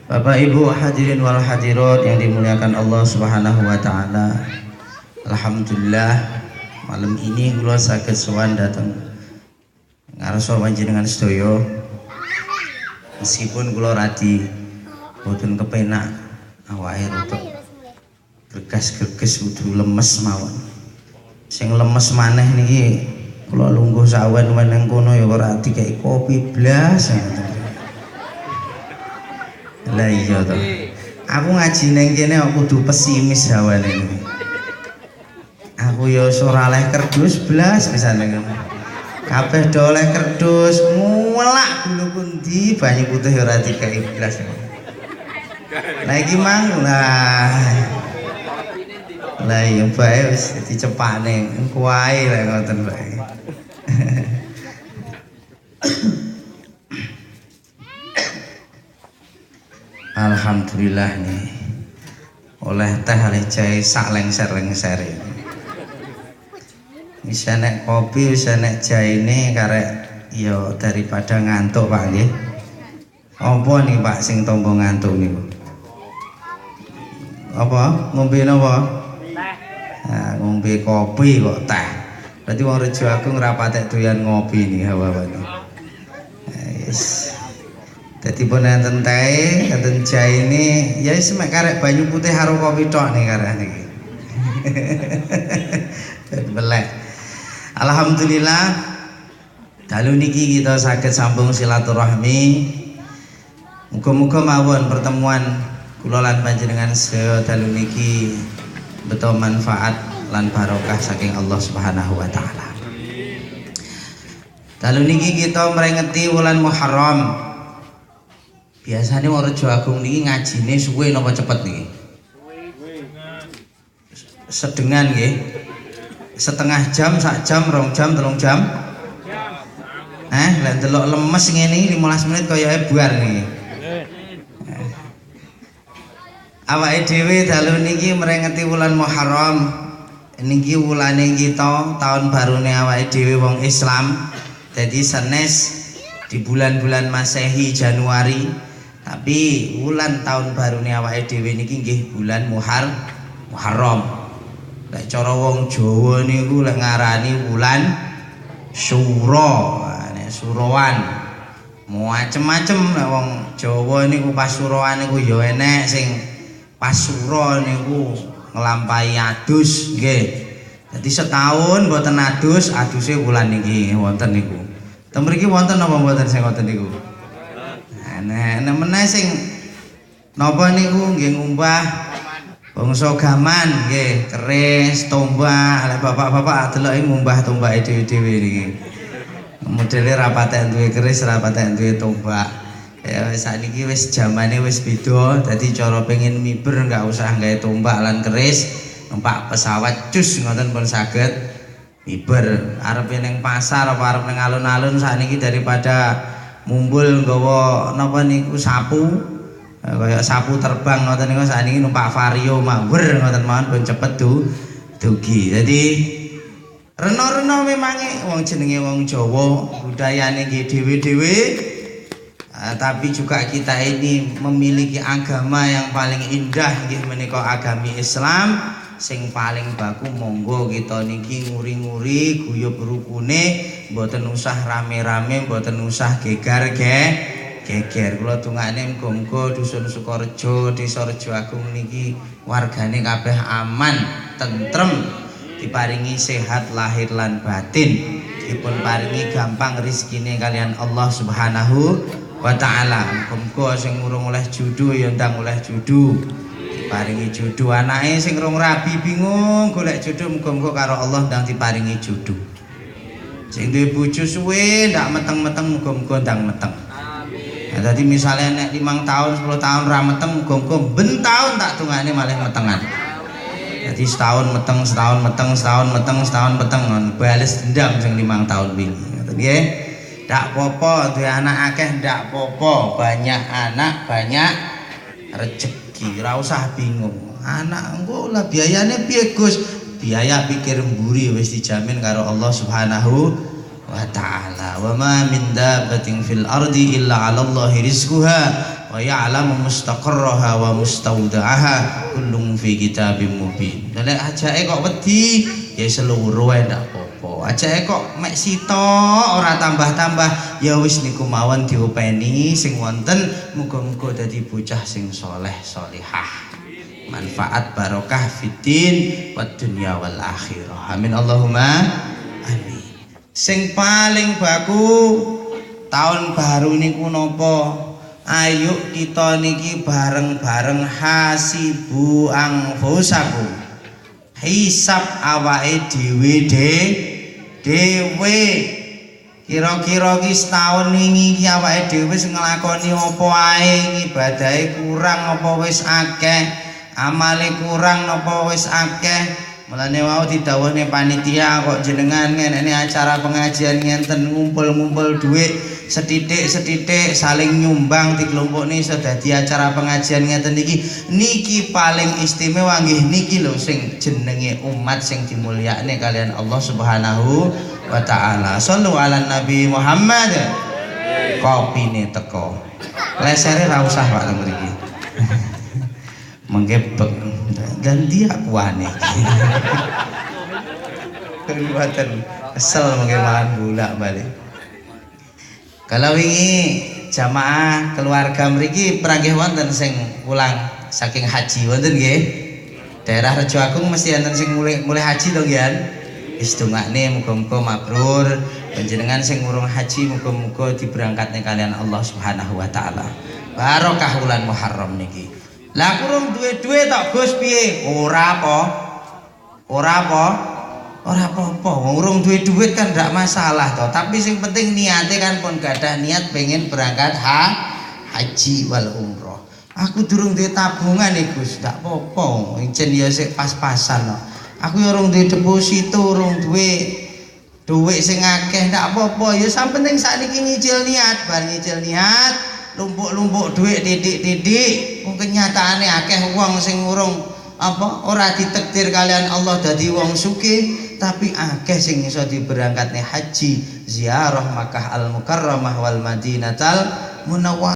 Bapak Ibu hadirin wal hadirat yang dimuliakan Allah Subhanahu wa taala. Alhamdulillah malam ini kula saged sowan dateng ngarsa panjenengan sedaya. Meskipun kula radi boten kepenak awake rada gregas-greges kudu lemes mawon. Sing lemes maneh niki kula lungguh sawen meneng kono ya ora dikeki kopi blas. Lah iya to. Aku ngaji ning kene kok kudu pesimis hawane iki. Aku ya ora oleh kerdus blas misale ngono. Kabeh do oleh kerdus, mulak dulu pundi banyu putih ora dikeki blas. Lah iki mang lah iya bae wis dicepakne engko wae lek ngoten bae. Alhamdulillah nih oleh teh oleh jahe sak lengser-lengser ini. Bisa nek kopi, bisa nek jahe ini karek yo daripada ngantuk Pak nggih. Apa nih Pak sing tombo ngantuk niku? Apa? Ngombe napa? Teh. Nah, ngombe kopi kok teh. Berarti wong Rejo Agung ora patek doyan ngopi nih hawa-hawane. Yes. Jadi pun enten teh, enten jahe ini, ya semek karek banyu putih karo kopi tok nih karek niki. Belek. Alhamdulillah, dalu niki kita saged sambung silaturahmi. Muga-muga mawon pertemuan kula lan panjenengan sedaya dalu niki beto manfaat lan barokah saking Allah Subhanahu wa taala. Dalu niki kita mrengeti wulan Muharram. Biasanya orang Rejo Agung niki ngajine suwe napa cepet niki? Sedengan nggih. Setengah jam, sak jam, 2 jam, 3 jam. Lek delok lemes ngene 15 menit kaya buar niki. Awake dhewe dalu niki mrengeti wulan Muharram. Niki wulane kita tahun barune awake dhewe wong Islam. Jadi sanes di bulan-bulan Masehi Januari. Tapi wulan tahun baru nih awake dhewe niki nggih bulan Muharram. Lek cara wong Jawa niku lek ngarani wulan Suro, nek suroan. Macem-macem lek wong Jawa niku pas suroan niku ya enek sing pas suro niku nglampahi adus nggih. Dadi setahun mboten adus, aduse wulan niki wonten niku. Ten mriki wonten napa mboten sing ngoten niku? Nek meneh sing napa niku nggih ngumbah bangsa gaman nggih keris, tombak, lek bapak-bapak deloke ngumbah tombake dhewe-dhewe niki. Modele ra patek duwe keris, ra patek duwe tombak. Ya wis sakniki wis jamane wis beda, dadi cara pengin miber enggak usah gawe tombak lan keris, numpak pesawat cus ngoten pun saged miber. Arepe ning pasar apa arep ning alun-alun sakniki daripada mumbul nggawa napa niku sapu kaya sapu terbang ngoten niku sakniki numpak vario mawur ngoten mawon ben cepet dugi. Dadi rena-rena memange wong jenenge wong Jawa budayane nggih dhewe-dhewe. Tapi juga kita ini memiliki agama yang paling indah nggih menika agami Islam. Sing paling baku monggo kita niki nguri-nguri guyub rukune, mboten usah rame-rame, mboten usah geger. Kula dongane muga-muga dusun Sukorejo, Desa Rejo Agung niki wargane kabeh aman, tentrem, diparingi sehat lahir lan batin, dipun paringi gampang rezekine kalian Allah Subhanahu wa taala. Muga-muga sing urung oleh judu ya ndang oleh judu. Diparingi judu, anake sing rong rabi bingung golek judu muga-muga karo Allah ndang diparingi judu. Sing duwe bojo suwe ndak meteng-meteng muga-muga ndang meteng. Amin. Nah, dadi misale nek 5 tahun 10 tahun ra meteng muga-muga ben tahun tak tungane malih metengan. Jadi setahun meteng, setahun meteng bales dendam sing 5 tahun wingi. Ngoten nggih. Ndak apa-apa duwe anak akeh, ndak apa-apa, banyak anak banyak rezeki. Ora usah bingung. Anak engko lah biayane piye Gus? Biaya pikir mburi wis dijamin karo Allah Subhanahu wa ta'ala. Wa ma min dabbatin fil ardi illa 'ala Allahi rizquha wa ya'lamu mustaqarraha wa mustawda'aha kullun fi kitabim mubin. Nek ajake kok wedi ya seluruh ae ndak apa-apa. Ajake kok mek sitok ora tambah-tambah ya wis niku mawon diopeni sing wonten muga-muga dadi bocah sing saleh salihah. Manfaat barokah fiddin wad dunya wal akhirah. Amin Allahumma amin. Sing paling baku tahun baru niku napa? Ayo kita niki bareng-bareng hasibu anfusakum. Hisab awake dhewe dhewe. Kira-kira ki setahun wingi ki awake dhewe wis nglakoni apa ae, ibadahe kurang apa wis akeh, amale kurang apa wis akeh. Mulane wau didhawuhne panitia kok jenengan ngenekne acara pengajian ngenten ngumpul-ngumpul dhuwit sethithik-sethithik saling nyumbang dikelompokne iso dadi acara pengajian ngeten niki paling istimewa nggih niki lho sing jenenge umat sing dimulyakne kalian Allah Subhanahu wa taala. Shallu ala Nabi Muhammad. Kopine teko. Lesere ra usah Pak mriki. Menggebek dan dia kuane. Kelihatan kesel mungkin malah bolak balik. Kalau wingi jamaah keluarga mriki pranggih wonten sing pulang saking haji wonten nggih. Daerah Rejo Agung mesti wonten sing mulai haji to nggih. Wis dongakne muga-muga mabrur. Panjenengan sing urung haji muga-muga diberangkatne kalian Allah Subhanahu wa taala. Barokah wulan Muharram niki. Lah kurang duwe-duwe tok Gus piye? Ora apa. Ora apa-apa. Wong urung duwe duit kan ndak masalah toh. Tapi sing penting niate kan pun gadah niat pengen berangkat haji wal umroh. Aku durung duwe tabungan nih Gus, ndak apa-apa. Encen ya sik pas-pasan kok. Aku ya urung duwe deposito, urung duwe duit sing akeh ndak apa-apa. Ya sing penting sakniki nyicil niat, bar nyicil niat lumpuk-lumpuk duit titik-titik wong kenyataane akeh wong sing urung apa ora ditakdir kalian Allah dadi wong sugih tapi akeh sing iso diberangkatne haji ziarah Makkah al Mukarramah wal Madinatal Munawwarah.